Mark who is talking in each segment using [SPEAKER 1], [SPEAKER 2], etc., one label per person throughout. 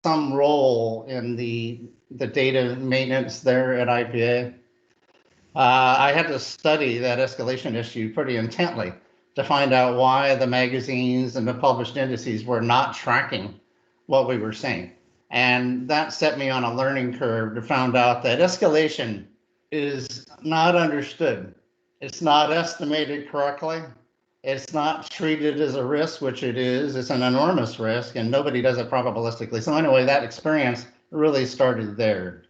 [SPEAKER 1] some role in the data maintenance there at IPA. I had to study that escalation issue pretty intently to find out why the magazines and the published indices were not tracking what we were saying. And that set me on a learning curve to find out that escalation is not understood. It's not estimated correctly. It's not treated as a risk, which it is. It's an enormous risk, and nobody does it probabilistically. So anyway, that experience really started there.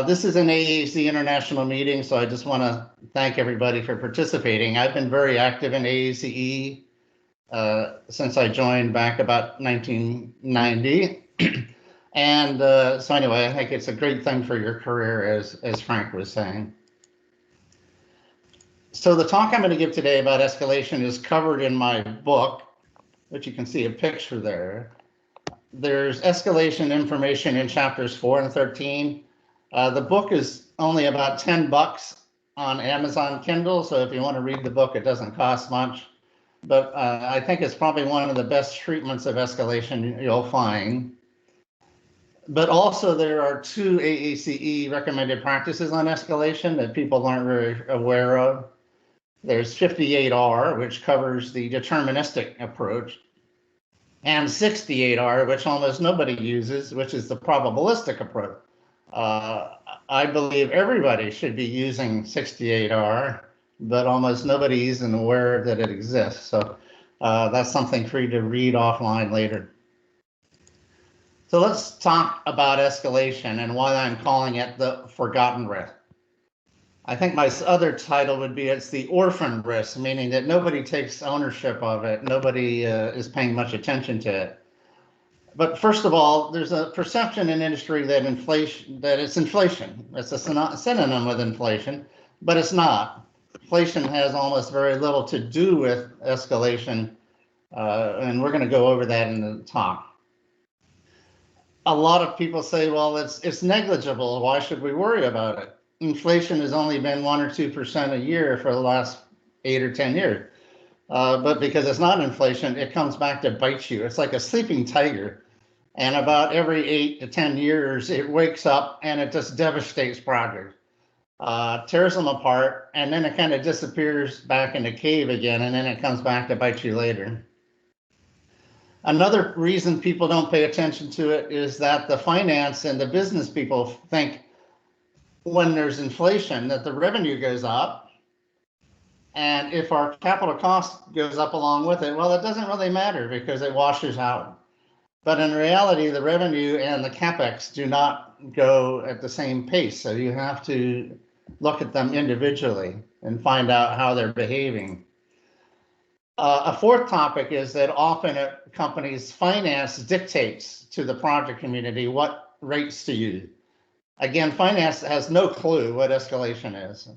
[SPEAKER 1] This is an AACE International meeting, so I just want to thank everybody for participating. I've been very active in AACE since I joined back about 1990. And so anyway, I think it's a great thing for your career, as Frank was saying. So the talk I'm going to give today about escalation is covered in my book, which you can see a picture there. There's escalation information in chapters 4 and 13. The book is only about $10 on Amazon Kindle, so if you want to read the book, it doesn't cost much. But I think it's probably one of the best treatments of escalation you'll find. But also there are 2 AACE recommended practices on escalation that people aren't very aware of. There's 58R, which covers the deterministic approach, and 68R, which almost nobody uses, which is the probabilistic approach. I believe everybody should be using 68R, but almost nobody is aware that it exists. So that's something for you to read offline later. So let's talk about escalation and why I'm calling it the forgotten risk. I think my other title would be it's the orphan risk, meaning that nobody takes ownership of it. Nobody is paying much attention to it. But first of all, there's a perception in industry that it's inflation. It's a synonym with inflation, but it's not. Inflation has almost very little to do with escalation, and we're going to go over that in the talk. A lot of people say, well, it's negligible. Why should we worry about it? Inflation has only been 1 or 2% a year for the last 8 or 10 years. But because it's not inflation, it comes back to bite you. It's like a sleeping tiger. And about every 8 to 10 years, it wakes up and it just devastates projects, tears them apart, and then it kind of disappears back in the cave again, and then it comes back to bite you later. Another reason people don't pay attention to it is that the finance and the business people think when there's inflation that the revenue goes up, and if our capital cost goes up along with it, well, it doesn't really matter because it washes out. But in reality, the revenue and the Capex do not go at the same pace, so you have to look at them individually and find out how they're behaving. A fourth topic is that often companies' finance dictates to the project community what rates to use. Again, finance has no clue what escalation is.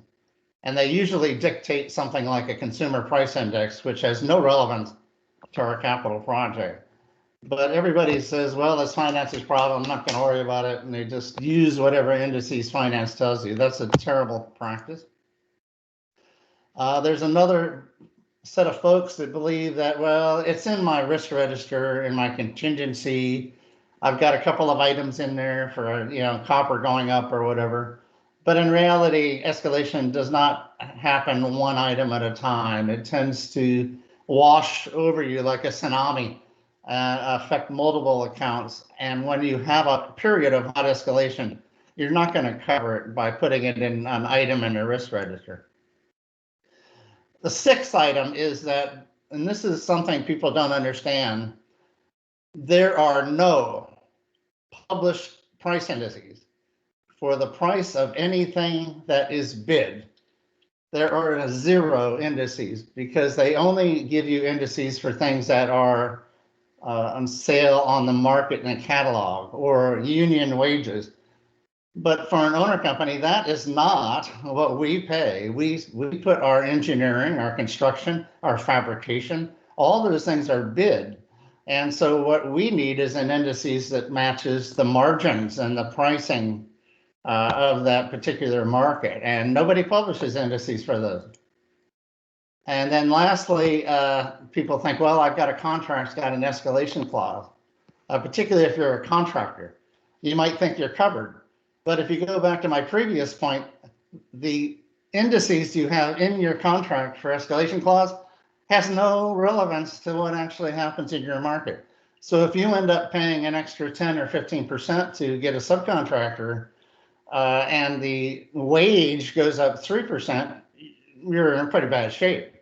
[SPEAKER 1] And they usually dictate something like a consumer price index, which has no relevance to our capital project. But everybody says, well, that's finance's problem, I'm not going to worry about it. And they just use whatever indices finance tells you. That's a terrible practice. There's another set of folks that believe that, well, it's in my risk register, in my contingency. I've got a couple of items in there for, copper going up or whatever. But in reality, escalation does not happen one item at a time. It tends to wash over you like a tsunami, affect multiple accounts. And when you have a period of hot escalation, you're not going to cover it by putting it in an item in a risk register. The sixth item is that, and this is something people don't understand, there are no published price indices for the price of anything that is bid. There are 0 indices because they only give you indices for things that are on sale on the market in a catalog or union wages. But for an owner company, that is not what we pay. We put our engineering, our construction, our fabrication, all those things are bid. And so what we need is an indices that matches the margins and the pricing of that particular market. And nobody publishes indices for those. And then lastly, people think, well, I've got a contract, it's got an escalation clause. particularly if you're a contractor. You might think you're covered. But if you go back to my previous point, the indices you have in your contract for escalation clause has no relevance to what actually happens in your market. So if you end up paying an extra 10 or 15% to get a subcontractor, and the wage goes up 3%, you're in pretty bad shape.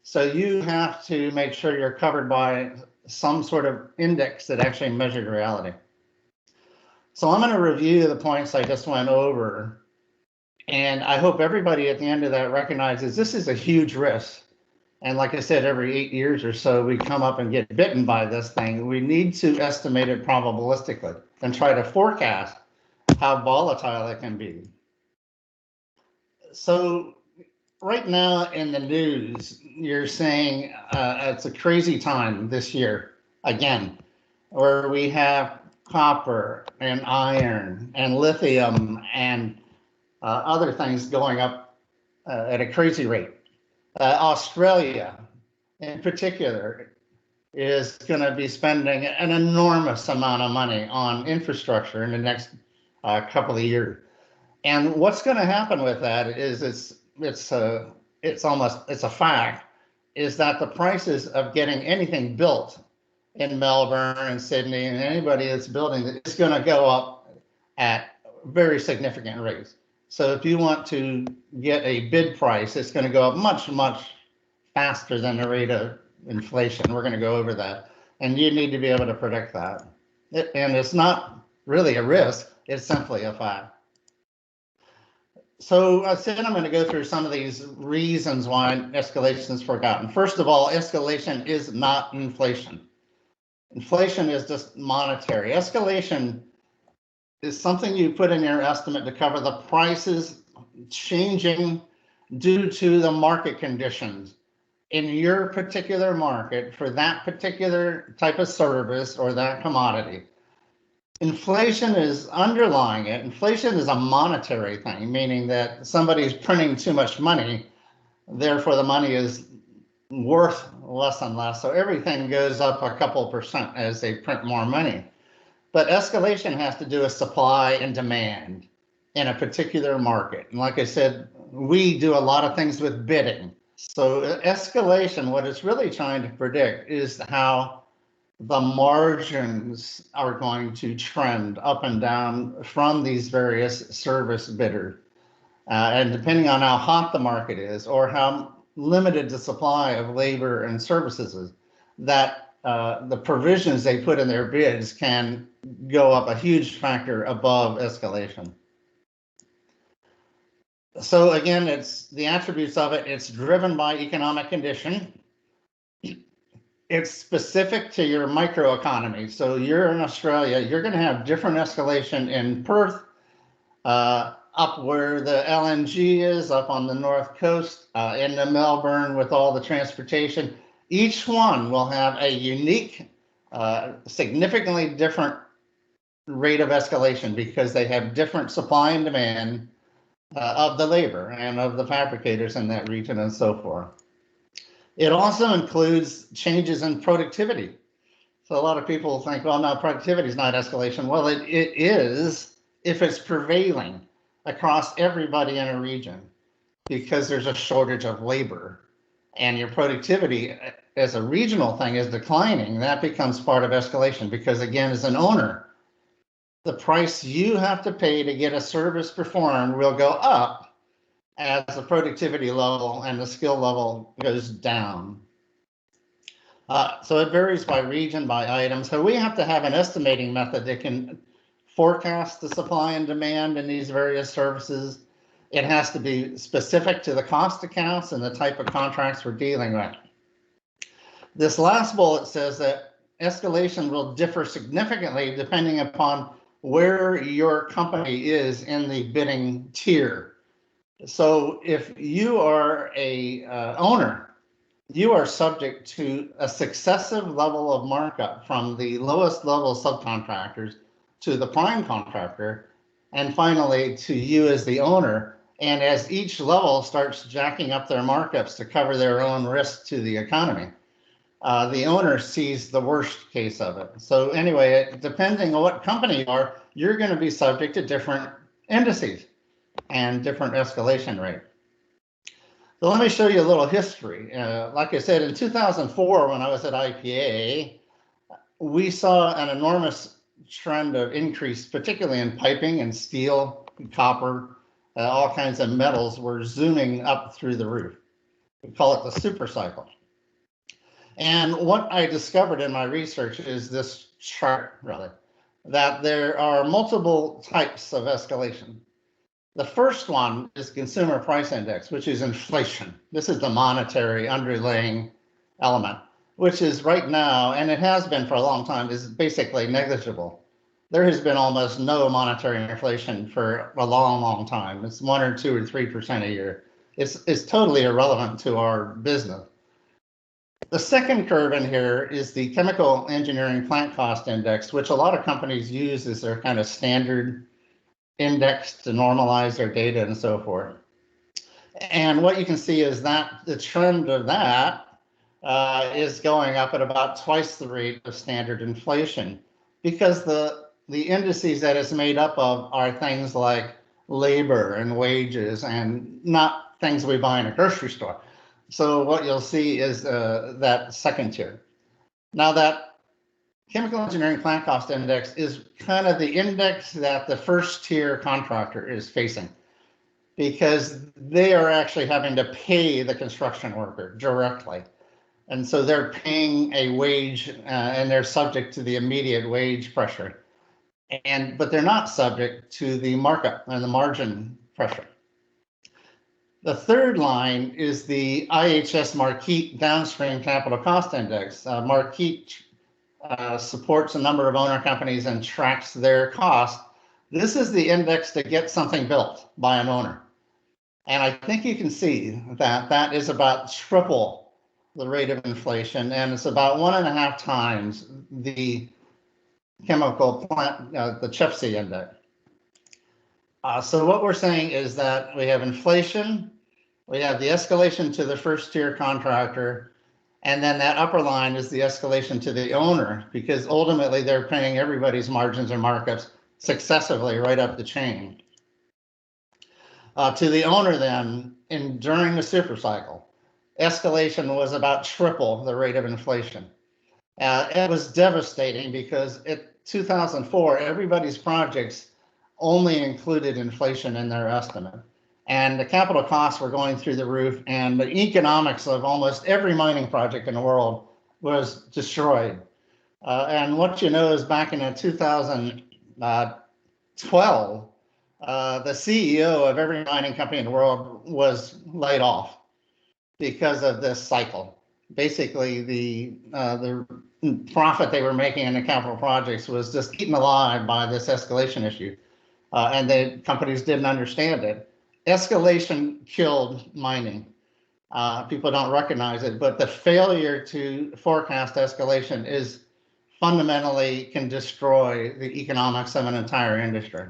[SPEAKER 1] So you have to make sure you're covered by some sort of index that actually measures reality. So I'm going to review the points I just went over, and I hope everybody at the end of that recognizes this is a huge risk. And like I said, every 8 years or so, we come up and get bitten by this thing. We need to estimate it probabilistically and try to forecast how volatile it can be. So right now in the news, you're saying it's a crazy time this year, again, where we have copper and iron and lithium and other things going up at a crazy rate. Australia, in particular, is going to be spending an enormous amount of money on infrastructure in the next couple of years. And what's going to happen with that is it's a fact, is that the prices of getting anything built in Melbourne and Sydney and anybody that's building it is going to go up at very significant rates. So if you want to get a bid price, it's going to go up much, much faster than the rate of inflation. We're going to go over that. And you need to be able to predict that. And it's not really a risk, it's simply a fact. So I said I'm going to go through some of these reasons why escalation is forgotten. First of all, escalation is not inflation. Inflation is just monetary. Escalation is something you put in your estimate to cover the prices changing due to the market conditions in your particular market for that particular type of service or that commodity. Inflation is underlying it. Inflation is a monetary thing, meaning that somebody's printing too much money, therefore the money is worth less and less. So everything goes up a couple percent as they print more money. But escalation has to do with supply and demand in a particular market. And like I said, we do a lot of things with bidding. So escalation, what it's really trying to predict is how the margins are going to trend up and down from these various service bidders. And depending on how hot the market is or how limited the supply of labor and services is, that the provisions they put in their bids can go up a huge factor above escalation. So again, it's the attributes of it. It's driven by economic condition. It's specific to your microeconomy. So you're in Australia, you're going to have different escalation in Perth, up where the LNG is, up on the north coast, into Melbourne with all the transportation. Each one will have a unique, significantly different rate of escalation because they have different supply and demand of the labor and of the fabricators in that region and so forth. It also includes changes in productivity. So a lot of people think, well, no, productivity is not escalation. Well, it is if it's prevailing across everybody in a region because there's a shortage of labor and your productivity as a regional thing is declining. That becomes part of escalation because, again, as an owner, the price you have to pay to get a service performed will go up as the productivity level and the skill level goes down. So it varies by region, by item. So we have to have an estimating method that can forecast the supply and demand in these various services. It has to be specific to the cost accounts and the type of contracts we're dealing with. This last bullet says that escalation will differ significantly depending upon where your company is in the bidding tier. So if you are a owner, you are subject to a successive level of markup from the lowest level subcontractors to the prime contractor, and finally to you as the owner. And as each level starts jacking up their markups to cover their own risk to the economy, the owner sees the worst case of it. So anyway, depending on what company you are, you're going to be subject to different indices and different escalation rate. So let me show you a little history. Like I said, in 2004, when I was at IPA, we saw an enormous trend of increase, particularly in piping and steel, and copper, all kinds of metals were zooming up through the roof. We call it the super cycle. And what I discovered in my research is this chart, really, that there are multiple types of escalation. The first one is consumer price index, which is inflation. This is the monetary underlying element, which is right now, and it has been for a long time, is basically negligible. There has been almost no monetary inflation for a long, long time. It's 1 or 2 or 3% a year. It's totally irrelevant to our business. The second curve in here is the chemical engineering plant cost index, which a lot of companies use as their kind of standard index to normalize their data and so forth. And what you can see is that the trend of that is going up at about twice the rate of standard inflation, because the indices that it's made up of are things like labor and wages and not things we buy in a grocery store. So what you'll see is that second tier. Now that chemical engineering plant cost index is kind of the index that the first tier contractor is facing, because they are actually having to pay the construction worker directly. And so they're paying a wage and they're subject to the immediate wage pressure. But they're not subject to the markup and the margin pressure. The third line is the IHS Marquis Downstream Capital Cost Index. Marquis supports a number of owner companies and tracks their cost. This is the index to get something built by an owner. And I think you can see that that is about triple the rate of inflation, and it's about 1.5 times the chemical plant, the CHEFC index. So what we're saying is that we have inflation, we have the escalation to the first tier contractor, and then that upper line is the escalation to the owner, because ultimately they're paying everybody's margins and markups successively right up the chain. To the owner then, during the super cycle, escalation was about triple the rate of inflation. It was devastating because in 2004, everybody's projects only included inflation in their estimate. And the capital costs were going through the roof, and the economics of almost every mining project in the world was destroyed. And what you know is back in 2012, the CEO of every mining company in the world was laid off because of this cycle. Basically, the profit they were making in the capital projects was just eaten alive by this escalation issue. And the companies didn't understand it. Escalation killed mining. People don't recognize it, but the failure to forecast escalation is fundamentally can destroy the economics of an entire industry.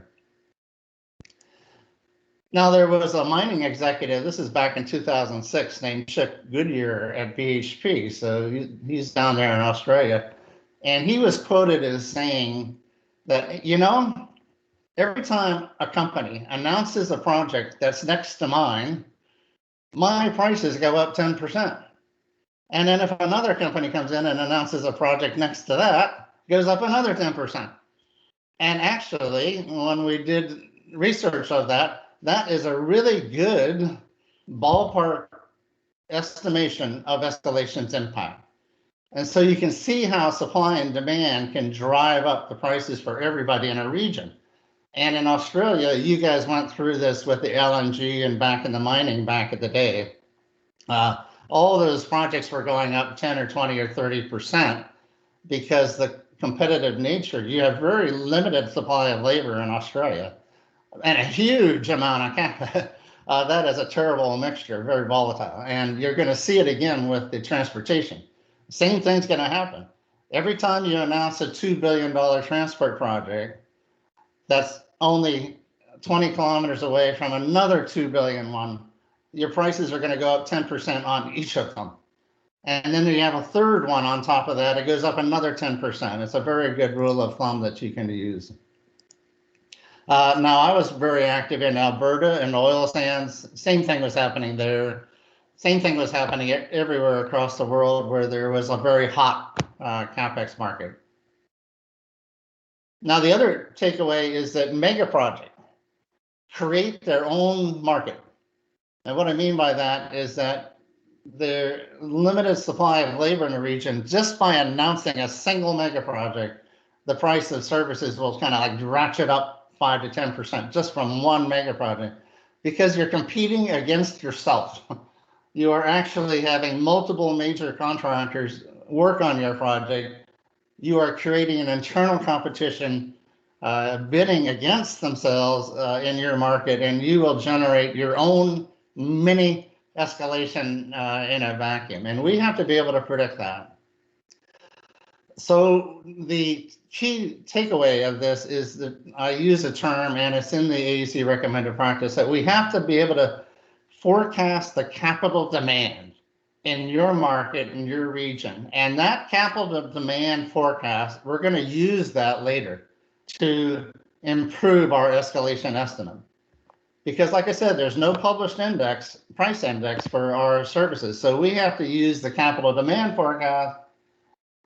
[SPEAKER 1] Now, there was a mining executive, this is back in 2006, named Chip Goodyear at BHP. So he's down there in Australia. And he was quoted as saying that, you know, every time a company announces a project that's next to mine, my prices go up 10%. And then if another company comes in and announces a project next to that, it goes up another 10%. And actually, when we did research of that, that is a really good ballpark estimation of escalation's impact. And so you can see how supply and demand can drive up the prices for everybody in a region. And in Australia, you guys went through this with the LNG and back in the mining back in the day. All those projects were going up 10 or 20 or 30% because the competitive nature, you have very limited supply of labor in Australia and a huge amount of capital. That is a terrible mixture, very volatile. And you're going to see it again with the transportation. Same thing's going to happen. Every time you announce a $2 billion transport project, that's only 20 kilometers away from another $2 billion one, your prices are going to go up 10% on each of them. And then you have a third one on top of that, it goes up another 10%. It's a very good rule of thumb that you can use. Now, I was very active in Alberta and oil sands. Same thing was happening there. Same thing was happening everywhere across the world where there was a very hot Capex market. Now, the other takeaway is that mega projects create their own market. And what I mean by that is that the limited supply of labor in the region, just by announcing a single mega project, the price of services will kind of like ratchet up 5 to 10% just from one mega project, because you're competing against yourself. You are actually having multiple major contractors work on your project. You are creating an internal competition, bidding against themselves in your market, and you will generate your own mini escalation in a vacuum. And we have to be able to predict that. So the key takeaway of this is that I use a term, and it's in the AACE recommended practice, that we have to be able to forecast the capital demand in your market, in your region. And that capital demand forecast, we're going to use that later to improve our escalation estimate. Because like I said, there's no published price index for our services. So we have to use the capital demand forecast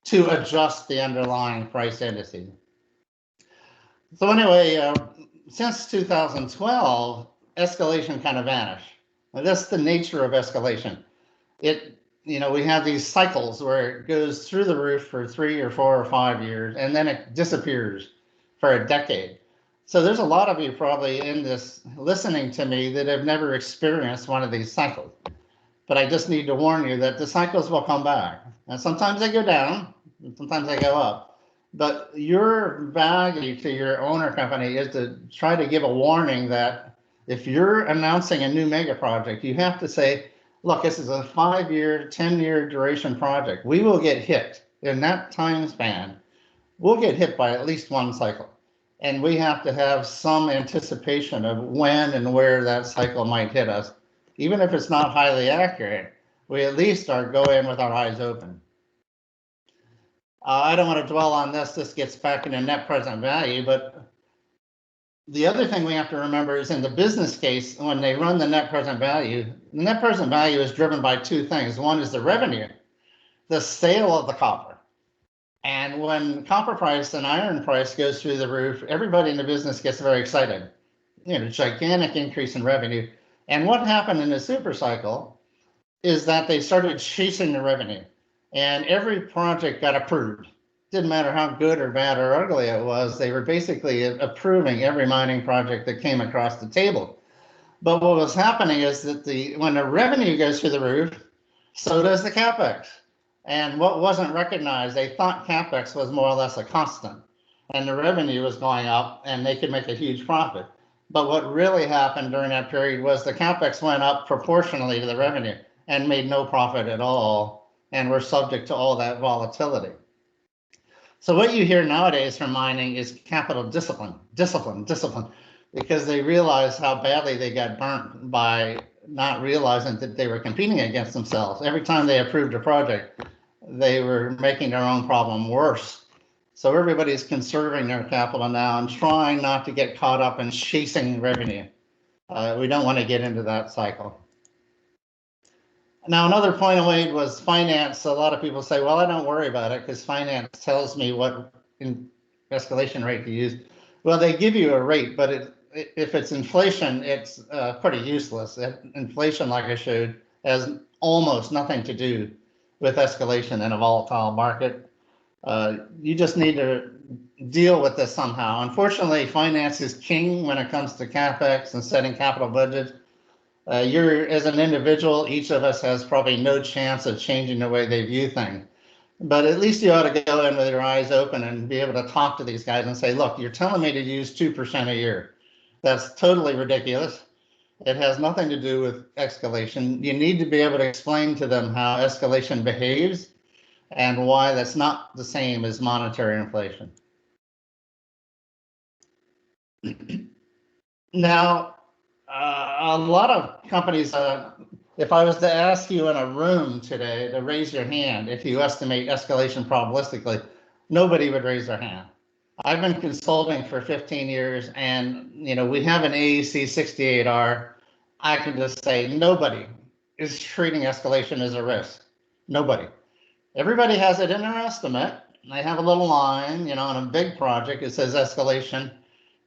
[SPEAKER 1] to adjust the underlying price indices. So anyway, since 2012, escalation kind of vanished. Now, that's the nature of escalation. We have these cycles where it goes through the roof for 3 or 4 or 5 years, and then it disappears for a decade. So there's a lot of you probably in this listening to me that have never experienced one of these cycles. But I just need to warn you that the cycles will come back. And sometimes they go down, and sometimes they go up. But your value to your owner company is to try to give a warning that if you're announcing a new mega project, you have to say, look, this is a 5-year, 10-year duration project. We will get hit in that time span. We'll get hit by at least one cycle. And we have to have some anticipation of when and where that cycle might hit us. Even if it's not highly accurate, we at least are going with our eyes open. I don't want to dwell on this. This gets back into net present value, but the other thing we have to remember is in the business case, when they run the net present value is driven by two things. One is the revenue, the sale of the copper. And when copper price and iron price goes through the roof, everybody in the business gets very excited. Gigantic increase in revenue. And what happened in the super cycle is that they started chasing the revenue, and every project got approved. Didn't matter how good or bad or ugly it was, they were basically approving every mining project that came across the table. But what was happening is that when the revenue goes through the roof, so does the Capex. And what wasn't recognized, they thought Capex was more or less a constant, and the revenue was going up and they could make a huge profit. But what really happened during that period was the Capex went up proportionally to the revenue and made no profit at all, and were subject to all that volatility. So what you hear nowadays from mining is capital discipline, because they realize how badly they got burnt by not realizing that they were competing against themselves. Every time they approved a project, they were making their own problem worse. So everybody's conserving their capital now and trying not to get caught up in chasing revenue. We don't want to get into that cycle. Now, another point I made was finance. A lot of people say, well, I don't worry about it because finance tells me what escalation rate to use. Well, they give you a rate, but if it's inflation, it's pretty useless. Inflation, like I showed, has almost nothing to do with escalation in a volatile market. You just need to deal with this somehow. Unfortunately, finance is king when it comes to Capex and setting capital budgets. As an individual, each of us has probably no chance of changing the way they view things. But at least you ought to go in with your eyes open and be able to talk to these guys and say, look, you're telling me to use 2% a year. That's totally ridiculous. It has nothing to do with escalation. You need to be able to explain to them how escalation behaves and why that's not the same as monetary inflation. Now, a lot of companies If I was to ask you in a room today to raise your hand if you estimate escalation probabilistically, nobody would raise their hand. I've been consulting for 15 years, and we have an AACE 68R. I can just say nobody is treating escalation as a risk. Nobody. Everybody has it in their estimate. They have a little line, on a big project, it says escalation,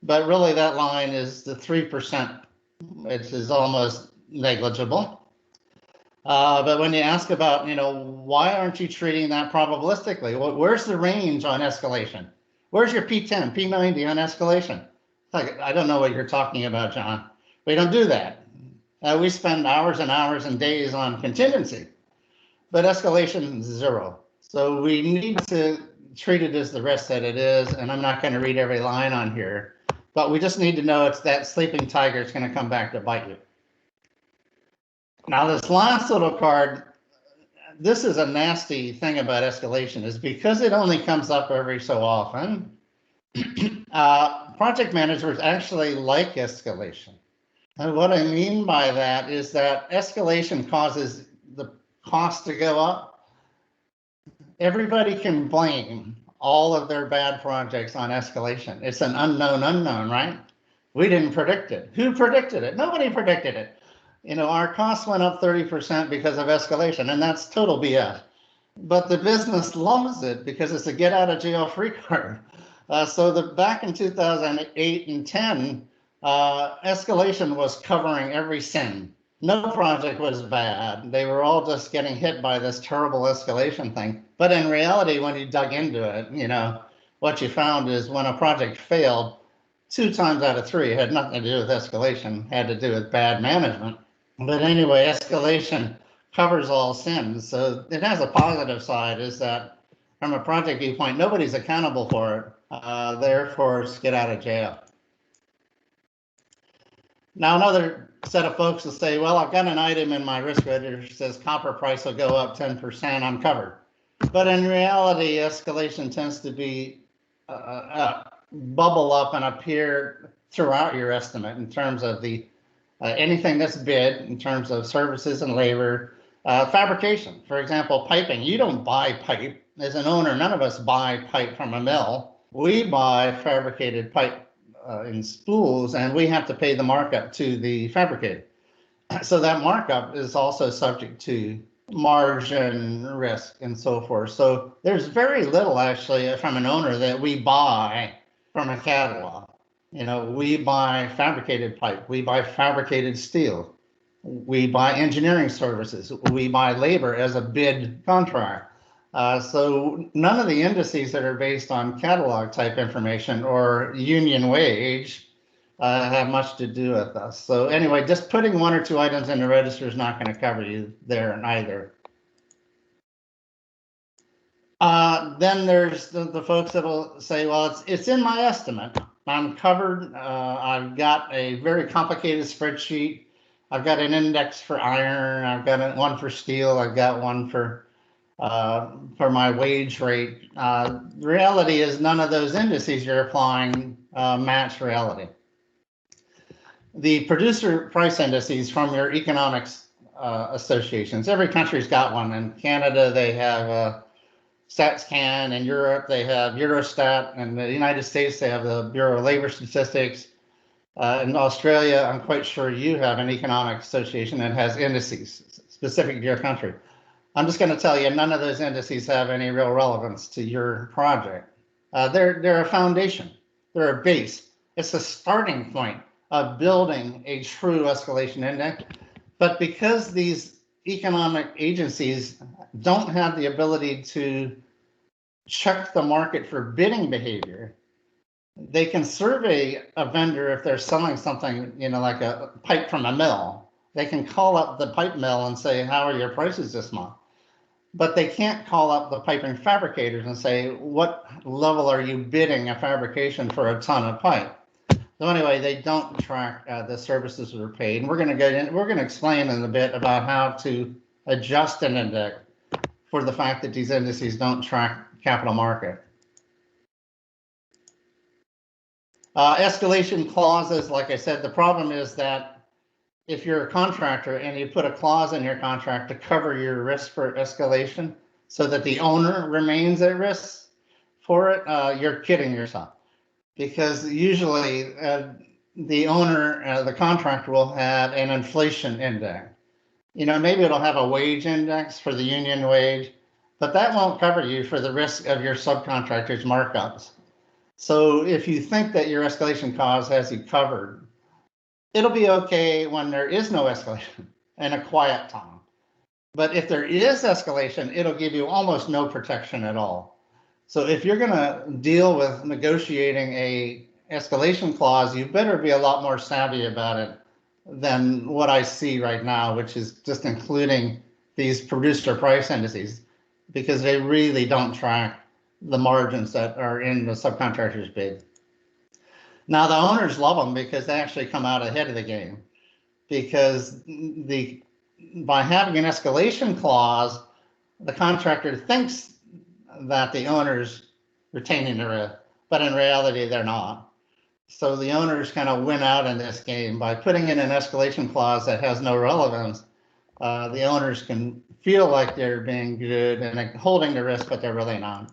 [SPEAKER 1] but really that line is the 3%, which is almost negligible. But when you ask about, why aren't you treating that probabilistically? Well, where's the range on escalation? Where's your P10, P90 on escalation? Like, I don't know what you're talking about, John. We don't do that. We spend hours and hours and days on contingency, but escalation is 0. So we need to treat it as the risk that it is, and I'm not going to read every line on here, but we just need to know it's that sleeping tiger is going to come back to bite you. Now, this last little card, this is a nasty thing about escalation, is because it only comes up every so often, project managers actually like escalation. And what I mean by that is that escalation causes the cost to go up. Everybody can blame all of their bad projects on escalation. It's an unknown, right? We didn't predict it. Who predicted it? Nobody predicted it. Our costs went up 30% because of escalation, and that's total BS. But the business loves it because it's a get out of jail free card. So back in 2008 and 10, escalation was covering every sin. No project was bad. They were all just getting hit by this terrible escalation thing. But in reality, when you dug into it, what you found is when a project failed, 2 times out of 3 had nothing to do with escalation, had to do with bad management. But anyway, escalation covers all sins. So it has a positive side, is that from a project viewpoint, nobody's accountable for it. Therefore, it's get out of jail. Now, another set of folks will say, well, I've got an item in my risk register that says copper price will go up 10%, I'm covered. But in reality, escalation tends to be bubble up and appear throughout your estimate in terms of the anything that's bid, in terms of services and labor. Fabrication, for example, piping. You don't buy pipe. As an owner, none of us buy pipe from a mill. We buy fabricated pipe in spools, and we have to pay the markup to the fabricator. So that markup is also subject to margin risk and so forth. So there's very little actually from an owner that we buy from a catalog. We buy fabricated pipe, we buy fabricated steel, we buy engineering services, we buy labor as a bid contract. So none of the indices that are based on catalog type information or union wage have much to do with us. So anyway, just putting 1 or 2 items in the register is not going to cover you there either. Then there's the folks that will say, well, it's in my estimate. I'm covered. I've got a very complicated spreadsheet. I've got an index for iron. I've got one for steel. I've got one for my wage rate. The reality is none of those indices you're applying match reality. The producer price indices from your economics associations, every country's got one. In Canada, they have StatsCan. In Europe, they have Eurostat. In the United States, they have the Bureau of Labor Statistics. In Australia, I'm quite sure you have an economic association that has indices specific to your country. I'm just going to tell you, none of those indices have any real relevance to your project. They're a foundation. They're a base. It's a starting point of building a true escalation index. But because these economic agencies don't have the ability to check the market for bidding behavior, they can survey a vendor if they're selling something, like a pipe from a mill. They can call up the pipe mill and say, how are your prices this month? But they can't call up the piping fabricators and say, what level are you bidding a fabrication for a ton of pipe? So anyway, they don't track the services that are paid. And we're going to explain in a bit about how to adjust an index for the fact that these indices don't track capital market. Escalation clauses, like I said, the problem is that if you're a contractor and you put a clause in your contract to cover your risk for escalation so that the owner remains at risk for it, you're kidding yourself. Because usually the owner, the contractor will have an inflation index. Maybe it'll have a wage index for the union wage, but that won't cover you for the risk of your subcontractor's markups. So if you think that your escalation clause has you covered, it'll be okay when there is no escalation and a quiet time. But if there is escalation, it'll give you almost no protection at all. So if you're going to deal with negotiating a escalation clause, you better be a lot more savvy about it than what I see right now, which is just including these producer price indices, because they really don't track the margins that are in the subcontractor's bid. Now, the owners love them because they actually come out ahead of the game, because by having an escalation clause, the contractor thinks that the owner's retaining the risk, but in reality, they're not. So the owners kind of win out in this game by putting in an escalation clause that has no relevance. The owners can feel like they're being good and holding the risk, but they're really not.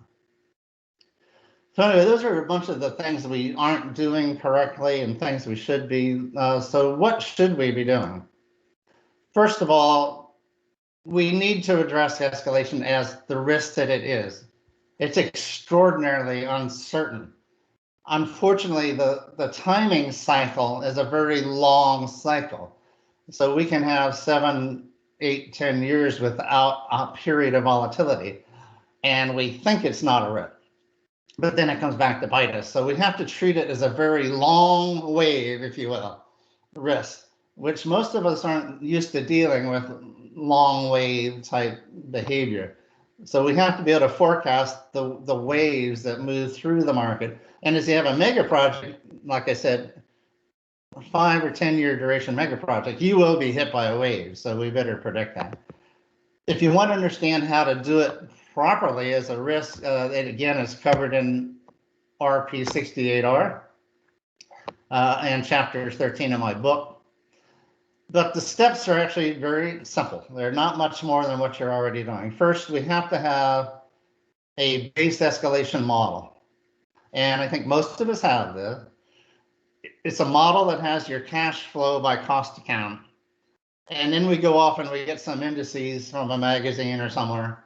[SPEAKER 1] So anyway, those are a bunch of the things we aren't doing correctly and things we should be. So what should we be doing? First of all, we need to address escalation as the risk that it is. It's extraordinarily uncertain. Unfortunately, the timing cycle is a very long cycle. So we can have 7, 8, 10 years without a period of volatility, and we think it's not a risk. But then it comes back to bite us. So we have to treat it as a very long wave, if you will, risk, which most of us aren't used to dealing with long wave type behavior. So we have to be able to forecast the waves that move through the market. And as you have a mega project, like I said, 5 or 10 year duration mega project, you will be hit by a wave. So we better predict that. If you want to understand how to do it properly as a risk, it again is covered in RP 68R and chapter 13 of my book. But the steps are actually very simple. They're not much more than what you're already doing. First, we have to have a base escalation model. And I think most of us have this. It's a model that has your cash flow by cost account. And then we go off and we get some indices from a magazine or somewhere,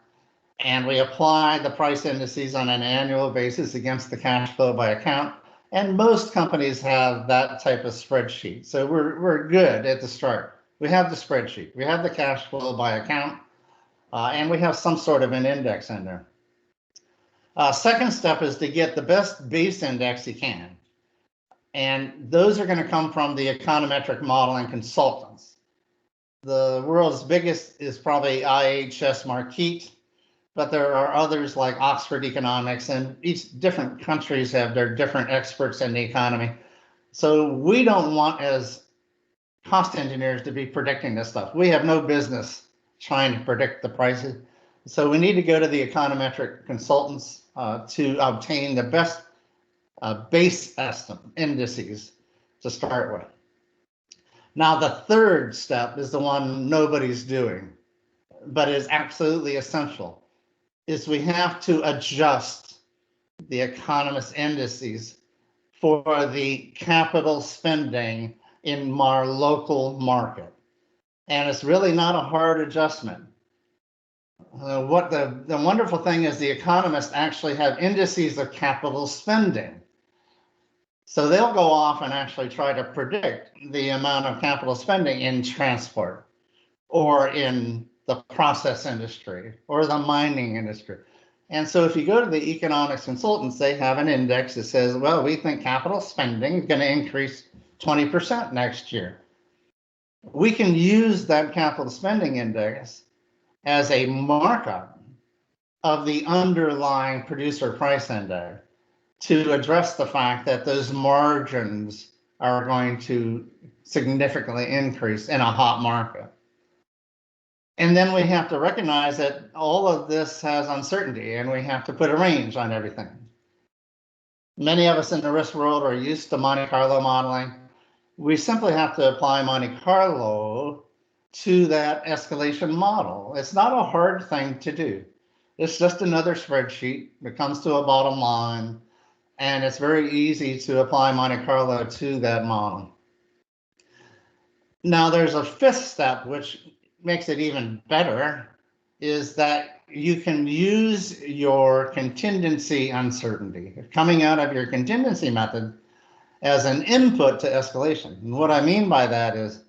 [SPEAKER 1] and we apply the price indices on an annual basis against the cash flow by account. And most companies have that type of spreadsheet. So we're good at the start. We have the spreadsheet, we have the cash flow by account, and we have some sort of an index in there. Second step is to get the best base index you can. And those are going to come from the econometric modeling consultants. The world's biggest is probably IHS Markit, but there are others like Oxford Economics, and each different countries have their different experts in the economy. So we don't want, as cost engineers, to be predicting this stuff. We have no business trying to predict the prices. So we need to go to the econometric consultants to obtain the best base estimate indices to start with. Now, the third step is the one nobody's doing, but is absolutely essential, is we have to adjust the economist indices for the capital spending in our local market. And it's really not a hard adjustment. What the wonderful thing is, the economists actually have indices of capital spending. So they'll go off and actually try to predict the amount of capital spending in transport or in the process industry or the mining industry. And so if you go to the economics consultants, they have an index that says, well, we think capital spending is going to increase 20% next year. We can use that capital spending index as a markup of the underlying producer price index to address the fact that those margins are going to significantly increase in a hot market. And then we have to recognize that all of this has uncertainty, and we have to put a range on everything. Many of us in the risk world are used to Monte Carlo modeling, we simply have to apply Monte Carlo to that escalation model. It's not a hard thing to do. It's just another spreadsheet that comes to a bottom line, and it's very easy to apply Monte Carlo to that model. Now, there's a fifth step, which makes it even better, is that you can use your contingency uncertainty coming out of your contingency method as an input to escalation. And what I mean by that is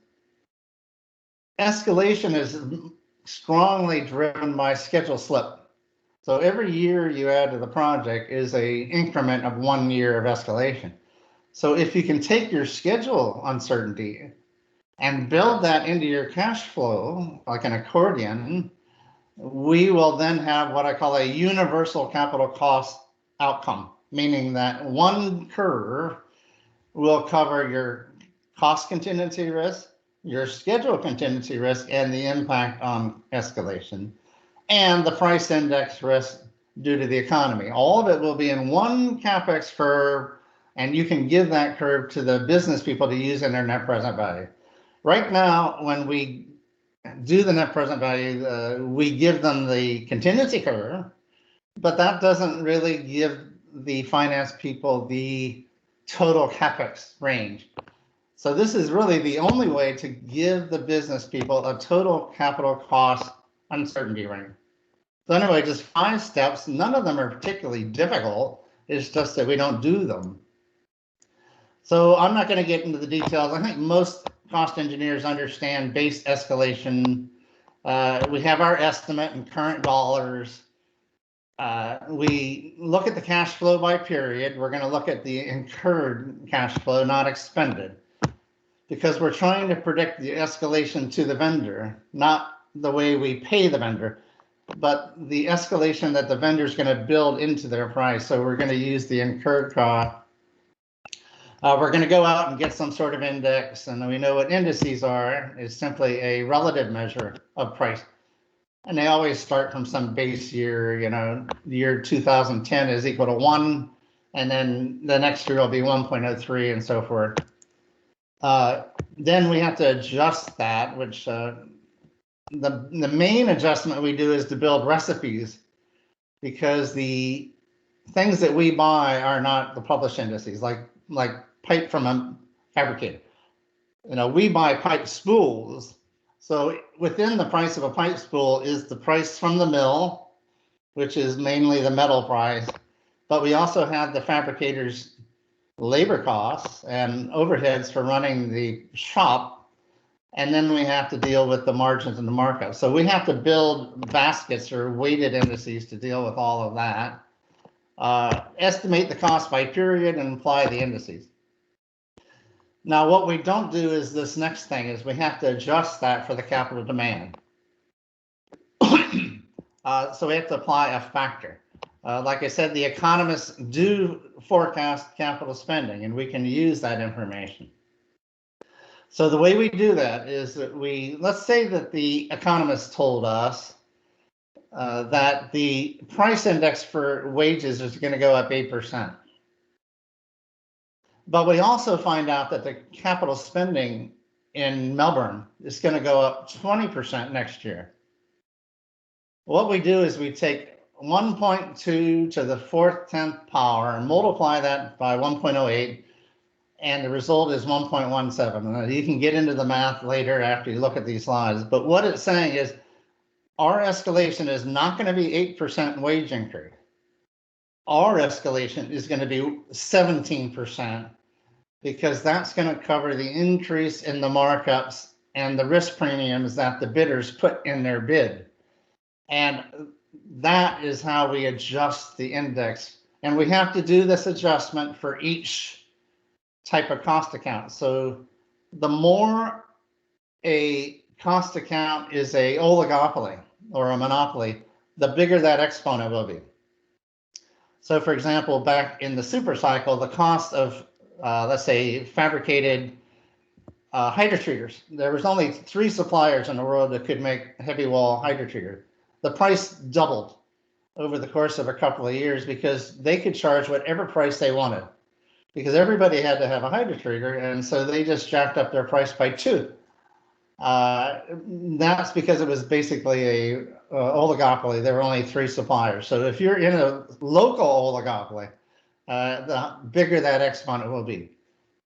[SPEAKER 1] escalation is strongly driven by schedule slip. So every year you add to the project is an increment of 1 year of escalation. So if you can take your schedule uncertainty and build that into your cash flow like an accordion, we will then have what I call a universal capital cost outcome, meaning that one curve will cover your cost contingency risk, your schedule contingency risk, and the impact on escalation, and the price index risk due to the economy. All of it will be in one Capex curve, and you can give that curve to the business people to use in their net present value. Right now, when we do the net present value, we give them the contingency curve, but that doesn't really give the finance people the total Capex range. So this is really the only way to give the business people a total capital cost uncertainty range. So anyway, just 5 steps. None of them are particularly difficult. It's just that we don't do them. So I'm not going to get into the details. I think most cost engineers understand base escalation. We have our estimate in current dollars. We look at the cash flow by period. We're going to look at the incurred cash flow, not expended, because we're trying to predict the escalation to the vendor, not the way we pay the vendor, but the escalation that the vendor is going to build into their price. So we're going to use the incurred cost. We're going to go out and get some sort of index, and we know what indices are. Is simply a relative measure of price. And they always start from some base year, you know, the year 2010 is equal to 1, and then the next year will be 1.03 and so forth. Then we have to adjust that, which the main adjustment we do is to build recipes, because the things that we buy are not the published indices, like pipe from a fabricator. You know, we buy pipe spools. So within the price of a pipe spool is the price from the mill, which is mainly the metal price, but we also have the fabricator's labor costs and overheads for running the shop, and then we have to deal with the margins and the markup. So we have to build baskets or weighted indices to deal with all of that, estimate the cost by period, and apply the indices. Now, what we don't do is this next thing is we have to adjust that for the capital demand. So we have to apply a factor. Like I said, the economists do forecast capital spending, and we can use that information. So the way we do that is that let's say that the economists told us that the price index for wages is going to go up 8%. But we also find out that the capital spending in Melbourne is going to go up 20% next year. What we do is we take 1.2 to the 4th 10th power and multiply that by 1.08, and the result is 1.17. You can get into the math later after you look at these slides, but what it's saying is our escalation is not going to be 8% wage increase. Our escalation is going to be 17%, because that's going to cover the increase in the markups and the risk premiums that the bidders put in their bid. And that is how we adjust the index. And we have to do this adjustment for each type of cost account. So the more a cost account is a oligopoly or a monopoly, the bigger that exponent will be. So for example, back in the super cycle, the cost of let's say fabricated hydrotreaters. There was only 3 suppliers in the world that could make heavy wall hydrotreater. The price doubled over the course of a couple of years because they could charge whatever price they wanted, because everybody had to have a hydrotreater, and so they just jacked up their price by 2. That's because it was basically a oligopoly. There were only 3 suppliers. So if you're in a local oligopoly, the bigger that exponent will be.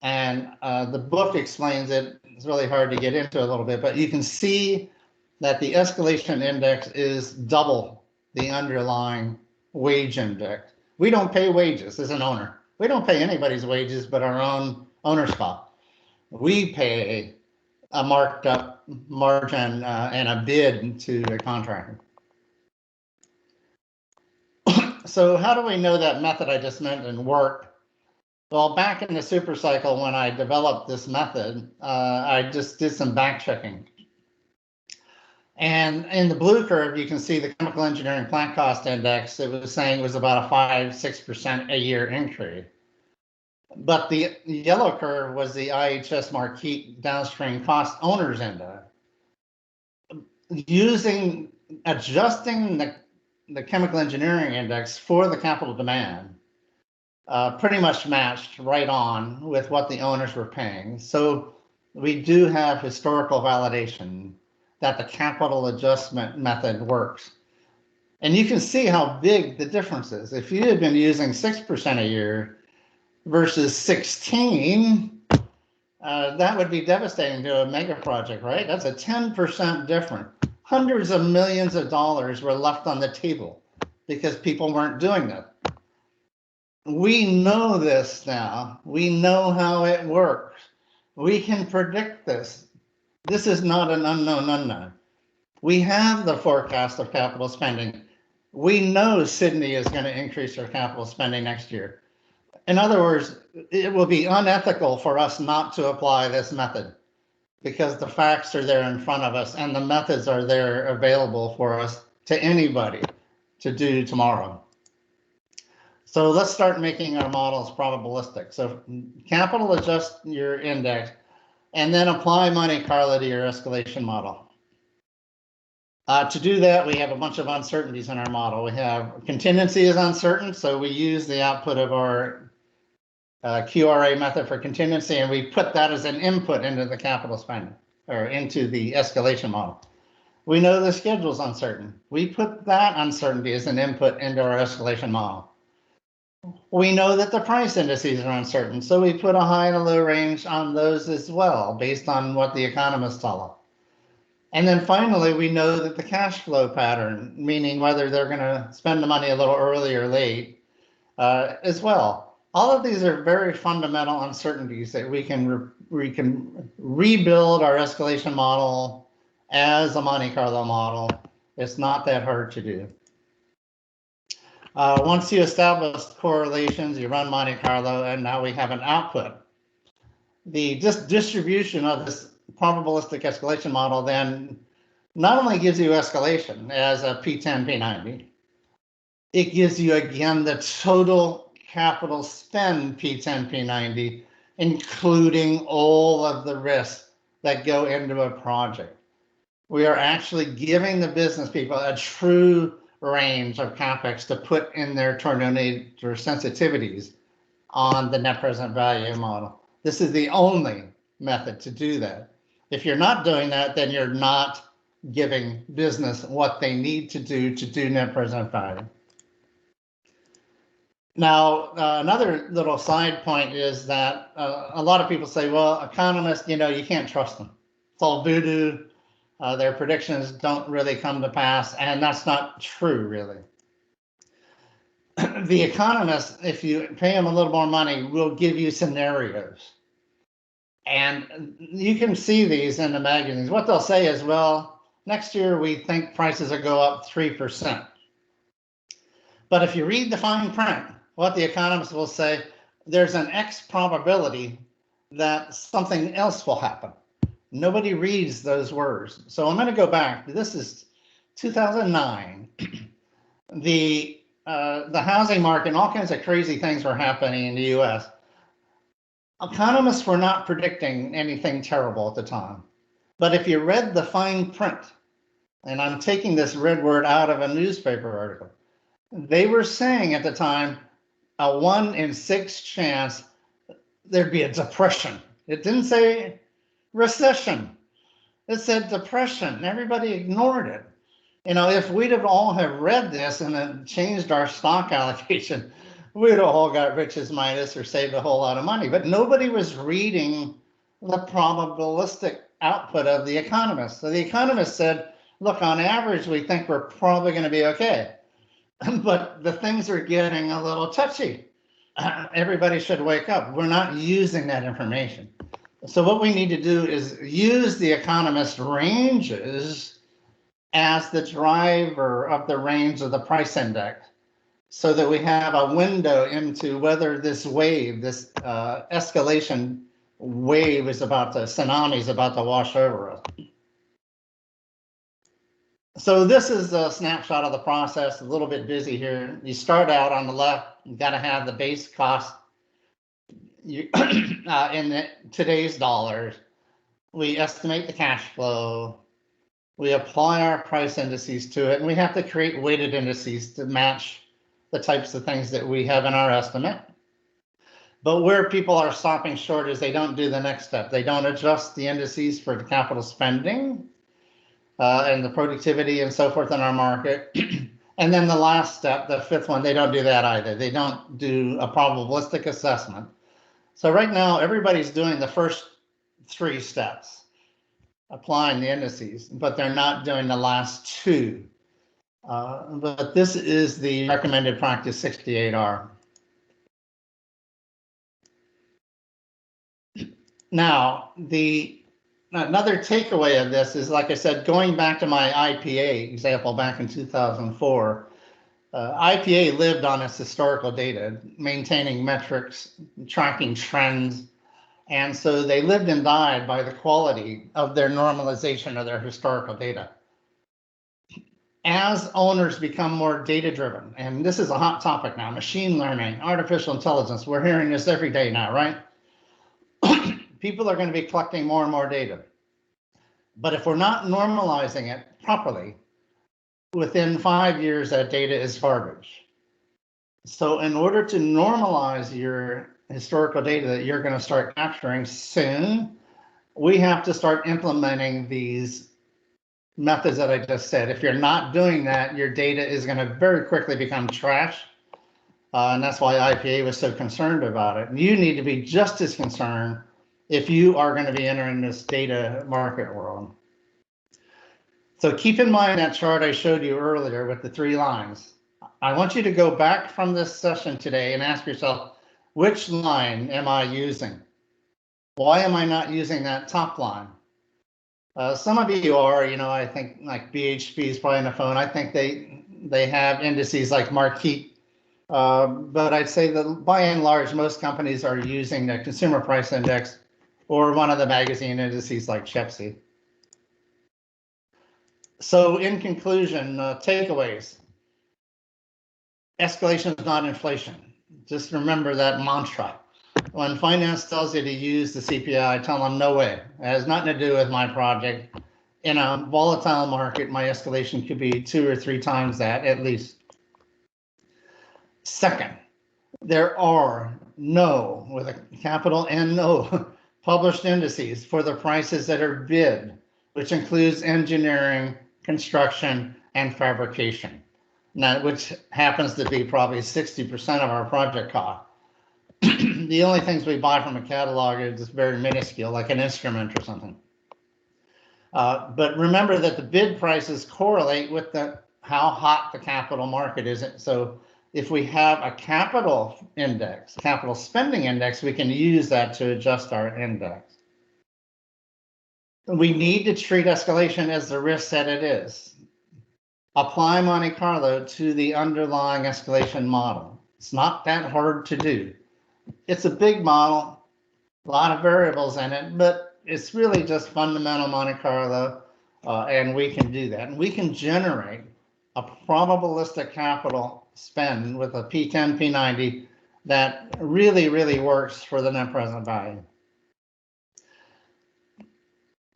[SPEAKER 1] And the book explains it. It's really hard to get into a little bit, but you can see that the escalation index is double the underlying wage index. We don't pay wages as an owner. We don't pay anybody's wages but our own owner's cost. We pay a marked up margin and a bid to the contractor. So how do we know that method I just mentioned worked? Well, back in the super cycle when I developed this method, I just did some back checking. And in the blue curve, you can see the chemical engineering plant cost index. It was saying it was about a 5–6% a year increase. But the yellow curve was the IHS Marquis downstream cost owners index. Adjusting the chemical engineering index for the capital demand pretty much matched right on with what the owners were paying. So we do have historical validation that the capital adjustment method works. And you can see how big the difference is. If you had been using 6% a year versus 16, that would be devastating to a mega project, right? That's a 10% difference. Hundreds of millions of dollars were left on the table because people weren't doing that. We know this now. We know how it works. We can predict this. This is not an unknown unknown. We have the forecast of capital spending. We know Sydney is going to increase their capital spending next year. In other words, it will be unethical for us not to apply this method because the facts are there in front of us and the methods are there available for us to anybody to do tomorrow. So let's start making our models probabilistic. So capital adjust your index and then apply Monte Carlo to your escalation model. To do that, we have a bunch of uncertainties in our model. We have contingency is uncertain, so we use the output of our QRA method for contingency, and we put that as an input into the capital spending, or into the escalation model. We know the schedule is uncertain. We put that uncertainty as an input into our escalation model. We know that the price indices are uncertain, so we put a high and a low range on those as well, based on what the economists tell us. And then finally, we know that the cash flow pattern, meaning whether they're going to spend the money a little early or late, as well. All of these are very fundamental uncertainties that we can rebuild our escalation model as a Monte Carlo model. It's not that hard to do. Once you establish correlations, you run Monte Carlo, and now we have an output. The distribution of this probabilistic escalation model then not only gives you escalation as a P10, P90, it gives you again the total capital spend P10, P90, including all of the risks that go into a project. We are actually giving the business people a true range of Capex to put in their tornado sensitivities on the net present value model. This is the only method to do that. If you're not doing that, then you're not giving business what they need to do net present value. Now, another little side point is that a lot of people say, well, economists, you can't trust them. It's all voodoo. Their predictions don't really come to pass, and that's not true, really. The economists, if you pay them a little more money, will give you scenarios. And you can see these in the magazines. What they'll say is, well, next year we think prices will go up 3%. But if you read the fine print, what the economists will say, there's an X probability that something else will happen. Nobody reads those words. So I'm going to go back. This is 2009. The housing market and all kinds of crazy things were happening in the US. Economists were not predicting anything terrible at the time. But if you read the fine print, and I'm taking this red word out of a newspaper article, they were saying at the time a 1 in 6 chance there'd be a depression. It didn't say recession. It said depression. Everybody ignored it. If we'd have all have read this and then changed our stock allocation, we'd have all got riches minus or saved a whole lot of money. But nobody was reading the probabilistic output of the economist. So the economist said, look, on average, we think we're probably going to be okay. But the things are getting a little touchy. Everybody should wake up. We're not using that information. So what we need to do is use the economist ranges as the driver of the range of the price index, so that we have a window into whether this wave, this escalation wave tsunami is about to wash over us. So this is a snapshot of the process, a little bit busy here. You start out on the left, you got to have the base cost in today's dollars. We estimate the cash flow. We apply our price indices to it, and we have to create weighted indices to match the types of things that we have in our estimate. But where people are stopping short is they don't do the next step. They don't adjust the indices for the capital spending and the productivity and so forth in our market. And then the last step, the fifth one, they don't do that either. They don't do a probabilistic assessment. So right now, everybody's doing the first three steps, applying the indices, but they're not doing the last two. But this is the recommended practice 68R. Now, another takeaway of this is, like I said, going back to my IPA example back in 2004, IPA lived on its historical data, maintaining metrics, tracking trends, and so they lived and died by the quality of their normalization of their historical data. As owners become more data-driven, and this is a hot topic now, machine learning, artificial intelligence, we're hearing this every day now, right? People are going to be collecting more and more data. But if we're not normalizing it properly, within 5 years, that data is garbage. So in order to normalize your historical data that you're going to start capturing soon, we have to start implementing these methods that I just said. If you're not doing that, your data is going to very quickly become trash. And that's why IPA was so concerned about it. And you need to be just as concerned if you are going to be entering this data market world. So keep in mind that chart I showed you earlier with the 3 lines. I want you to go back from this session today and ask yourself, which line am I using? Why am I not using that top line? Some of you are, I think like BHP is probably on the phone. I think they have indices like Marquis. But I'd say that by and large, most companies are using the consumer price index or one of the magazine indices like CHEPSI. So in conclusion, takeaways. Escalation is not inflation. Just remember that mantra. When finance tells you to use the CPI, tell them no way. It has nothing to do with my project. In a volatile market, my escalation could be 2 or 3 times that at least. Second, there are no, with a capital N, no, published indices for the prices that are bid, which includes engineering, construction, and fabrication. Now, which happens to be probably 60% of our project cost. The only things we buy from a catalog are just very minuscule, like an instrument or something. But remember that the bid prices correlate with how hot the capital market is. So if we have a capital index, capital spending index, we can use that to adjust our index. We need to treat escalation as the risk that it is. Apply Monte Carlo to the underlying escalation model. It's not that hard to do. It's a big model, a lot of variables in it, but it's really just fundamental Monte Carlo, and we can do that. And we can generate a probabilistic capital spend with a P10, P90 that really, really works for the net present value.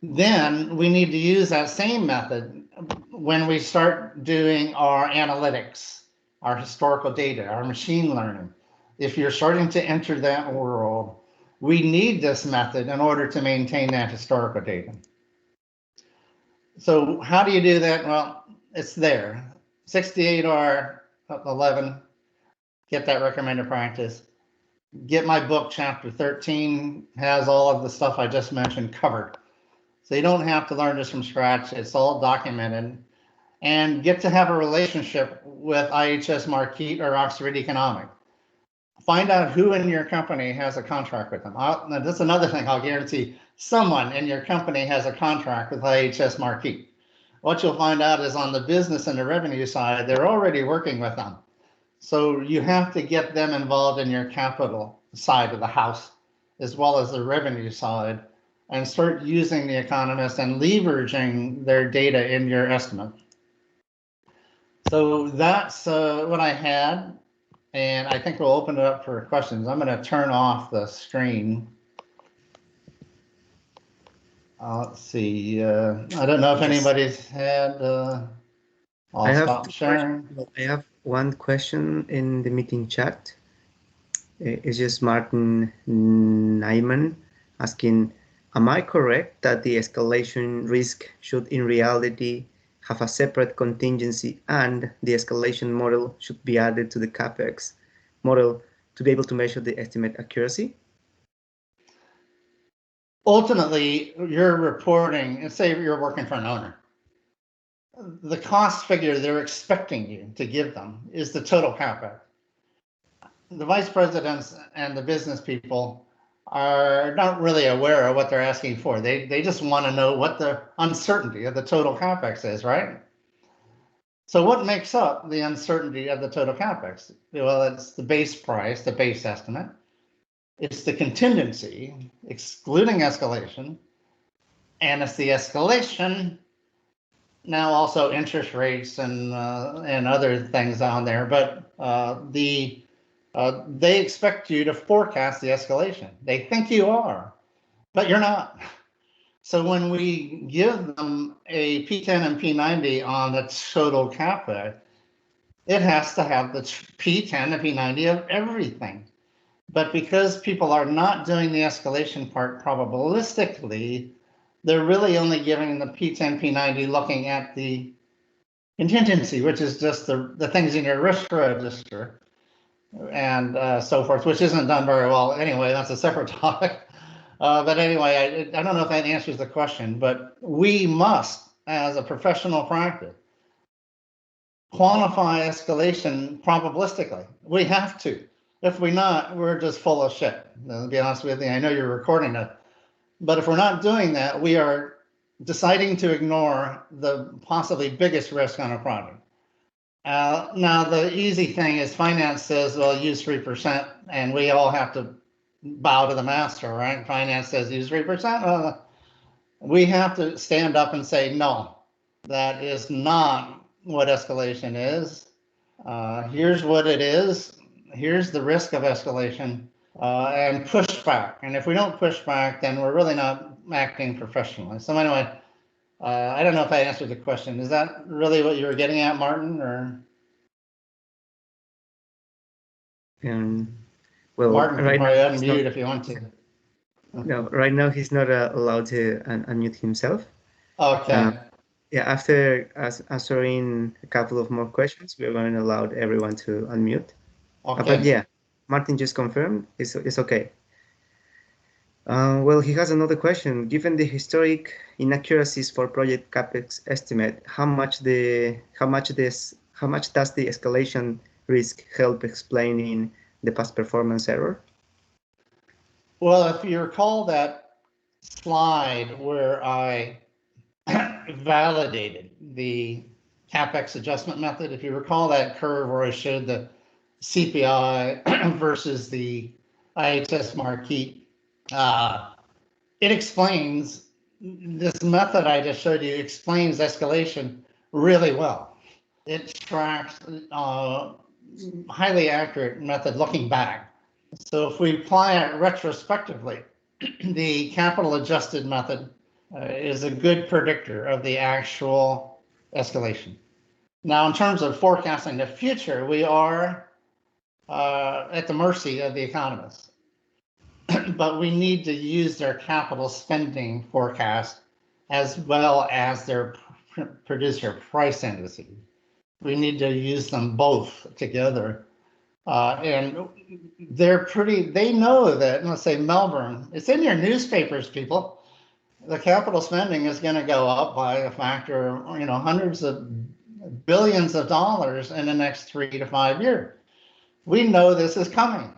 [SPEAKER 1] Then we need to use that same method when we start doing our analytics, our historical data, our machine learning. If you're starting to enter that world, We need this method in order to maintain that historical data. So how do you do that? Well, it's there. 68R11, get that recommended practice. Get my book, chapter 13, has all of the stuff I just mentioned covered. So you don't have to learn this from scratch. It's all documented. And get to have a relationship with IHS Markit or Oxford Economic. Find out who in your company has a contract with them. Now, that's another thing I'll guarantee. Someone in your company has a contract with IHS Markit. What you'll find out is on the business and the revenue side, they're already working with them. So you have to get them involved in your capital side of the house, as well as the revenue side, and start using the economists and leveraging their data in your estimate. So that's what I had, and I think we'll open it up for questions. I'm going to turn off the screen. Let's see. I don't know if anybody's had. I'll stop sharing.
[SPEAKER 2] I have one question in the meeting chat. It's just Martin Nyman asking, am I correct that the escalation risk should in reality have a separate contingency and the escalation model should be added to the Capex model to be able to measure the estimate accuracy?
[SPEAKER 1] Ultimately, you're reporting, and say you're working for an owner. The cost figure they're expecting you to give them is the total Capex. The vice presidents and the business people are not really aware of what they're asking for. They just want to know what the uncertainty of the total Capex is, right? So what makes up the uncertainty of the total Capex? Well, it's the base price, the base estimate. It's the contingency, excluding escalation, and it's the escalation, now also interest rates and other things on there. But they expect you to forecast the escalation. They think you are, but you're not. So when we give them a P10 and P90 on the total Capex, it has to have the P10 and P90 of everything. But because people are not doing the escalation part probabilistically, they're really only giving the P10, P90 looking at the contingency, which is just the things in your risk register and so forth, which isn't done very well anyway. That's a separate topic. But anyway, I don't know if that answers the question, but we must, as a professional practice, quantify escalation probabilistically. We have to. If we're not, we're just full of shit. To be honest with you, I know you're recording it, but if we're not doing that, we are deciding to ignore the possibly biggest risk on a project. Now, the easy thing is finance says, well, use 3%, and we all have to bow to the master, right? Finance says use 3%. We have to stand up and say, no, that is not what escalation is. Here's what it is. Here's the risk of escalation, and push back. And if we don't push back, then we're really not acting professionally. So anyway, I don't know if I answered the question. Is that really what you were getting at, Martin? Or
[SPEAKER 2] well,
[SPEAKER 1] Martin can
[SPEAKER 2] right
[SPEAKER 1] probably
[SPEAKER 2] now
[SPEAKER 1] unmute if you want to.
[SPEAKER 2] No, right now he's not allowed to unmute himself.
[SPEAKER 1] Okay.
[SPEAKER 2] Yeah, after answering a couple of more questions, we're going to allow everyone to unmute.
[SPEAKER 1] Okay.
[SPEAKER 2] But yeah, Martin just confirmed it's okay. Well, he has another question. Given the historic inaccuracies for project Capex estimate, how much does the escalation risk help explaining the past performance error?
[SPEAKER 1] Well, if you recall that slide where I validated the Capex adjustment method, if you recall that curve where I showed the CPI versus the IHS Markit, it explains, this method I just showed you explains escalation really well. It tracks highly accurate method looking back. So if we apply it retrospectively, the capital adjusted method is a good predictor of the actual escalation. Now, in terms of forecasting the future, we are at the mercy of the economists. but we need to use their capital spending forecast as well as their producer price indices. We need to use them both together. And they know that, let's say Melbourne, it's in your newspapers, people. The capital spending is going to go up by a factor of, hundreds of billions of dollars in the next 3 to 5 years. We know this is coming.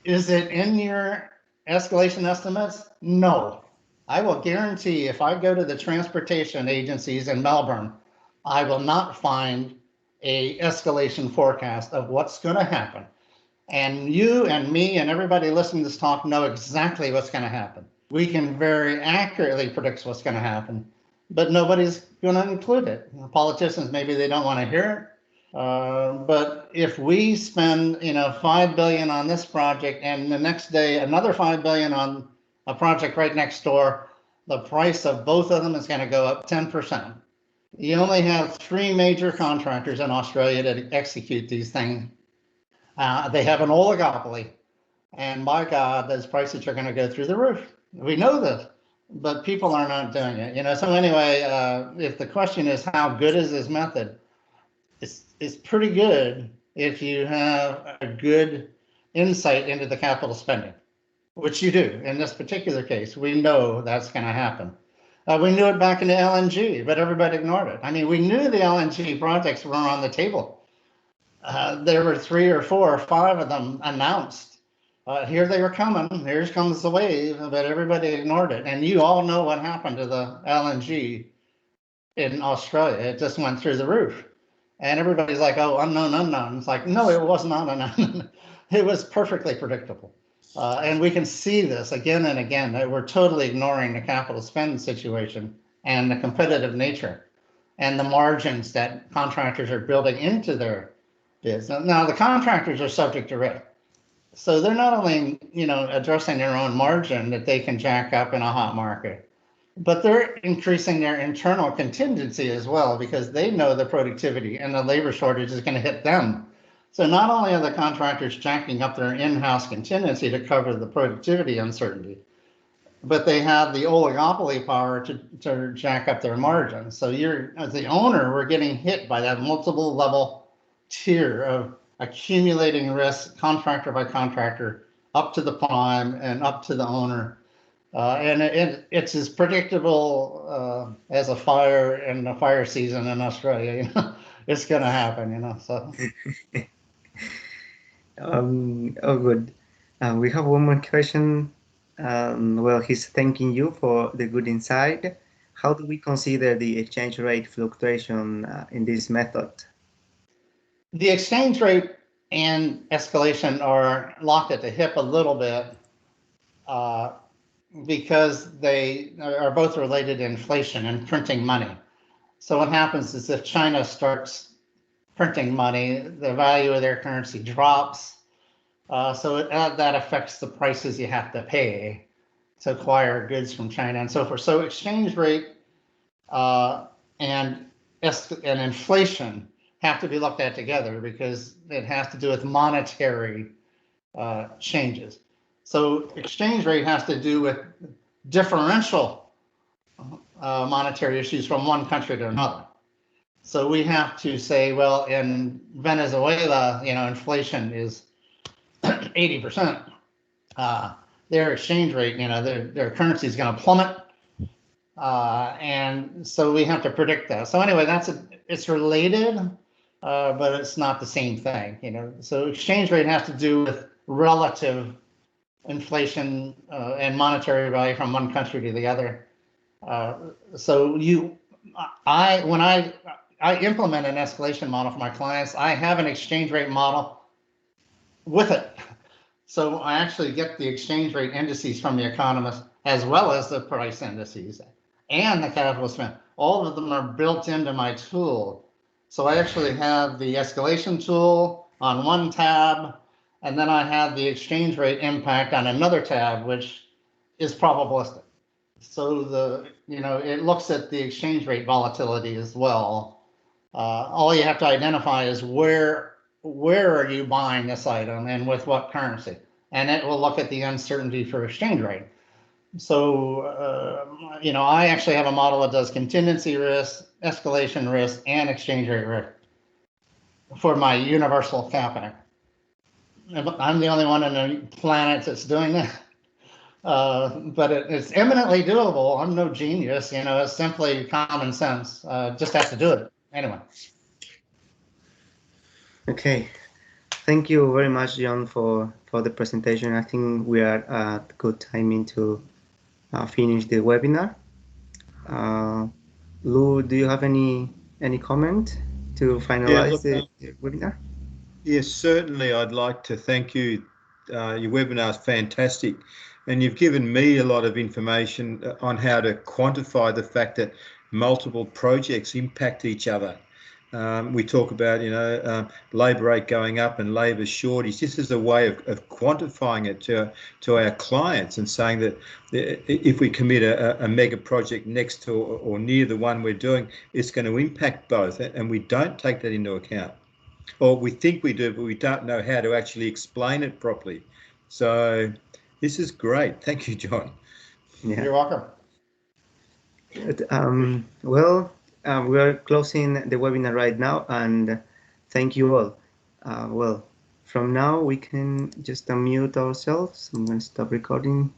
[SPEAKER 1] Is it in your escalation estimates? No. I will guarantee if I go to the transportation agencies in Melbourne, I will not find a escalation forecast of what's going to happen. And you and me and everybody listening to this talk know exactly what's going to happen. We can very accurately predict what's going to happen, but nobody's going to include it. Politicians, maybe they don't want to hear it. But if we spend, $5 billion on this project and the next day another $5 billion on a project right next door, the price of both of them is going to go up 10%. You only have 3 major contractors in Australia that execute these things. They have an oligopoly, and by God, those prices are going to go through the roof. We know this, but people are not doing it. So anyway, if the question is how good is this method, it's pretty good if you have a good insight into the capital spending, which you do. In this particular case, we know that's going to happen. We knew it back in the LNG, but everybody ignored it. I mean, we knew the LNG projects were on the table. There were 3 or 4 or 5 of them announced. Here they were coming. Here comes the wave, but everybody ignored it. And you all know what happened to the LNG in Australia. It just went through the roof. And everybody's like, oh, unknown, unknown. It's like, no, it was not unknown. It was perfectly predictable. And we can see this again and again, that we're totally ignoring the capital spend situation and the competitive nature and the margins that contractors are building into their bids. Now, the contractors are subject to risk. So they're not only, addressing their own margin that they can jack up in a hot market, but they're increasing their internal contingency as well, because they know the productivity and the labor shortage is going to hit them. So not only are the contractors jacking up their in-house contingency to cover the productivity uncertainty, but they have the oligopoly power to jack up their margins. So as the owner, we're getting hit by that multiple level tier of accumulating risk, contractor by contractor, up to the prime and up to the owner. And it's as predictable as a fire in the fire season in Australia. It's going to happen, so.
[SPEAKER 2] Oh, good. We have one more question. Well, he's thanking you for the good insight. How do we consider the exchange rate fluctuation in this method?
[SPEAKER 1] The exchange rate and escalation are locked at the hip a little bit because they are both related to inflation and printing money. So what happens is if China starts printing money, the value of their currency drops. So that affects the prices you have to pay to acquire goods from China and so forth. So exchange rate and inflation have to be looked at together because it has to do with monetary changes. So exchange rate has to do with differential monetary issues from one country to another. So we have to say, well, in Venezuela, inflation is 80%. Their exchange rate, their currency is going to plummet. And so we have to predict that. So anyway, it's related, but it's not the same thing, So exchange rate has to do with relative inflation and monetary value from one country to the other. So when I implement an escalation model for my clients, I have an exchange rate model with it. So I actually get the exchange rate indices from the economist as well as the price indices and the capital spend. All of them are built into my tool. So I actually have the escalation tool on one tab, and then I have the exchange rate impact on another tab, which is probabilistic. So it looks at the exchange rate volatility as well. All you have to identify is where are you buying this item and with what currency. and it will look at the uncertainty for exchange rate. So, I actually have a model that does contingency risk, escalation risk, and exchange rate risk for my universal Capex. I'm the only one on the planet that's doing that. But it's eminently doable. I'm no genius, it's simply common sense. Just have to do it. Anyway.
[SPEAKER 2] Okay. Thank you very much, John, for the presentation. I think we are at good timing to finish the webinar. Lou, do you have any comment to finalize the webinar?
[SPEAKER 3] Yes, certainly. I'd like to thank you. Your webinar is fantastic, and you've given me a lot of information on how to quantify the fact that multiple projects impact each other. We talk about, labour rate going up and labour shortage. This is a way of quantifying it to our clients and saying that if we commit a mega project next to or near the one we're doing, it's going to impact both, and we don't take that into account. Or we think we do, but we don't know how to actually explain it properly. So this is great. Thank you, John.
[SPEAKER 1] Yeah. You're welcome.
[SPEAKER 2] We are closing the webinar right now, and thank you all. From now we can just unmute ourselves. I'm going to stop recording.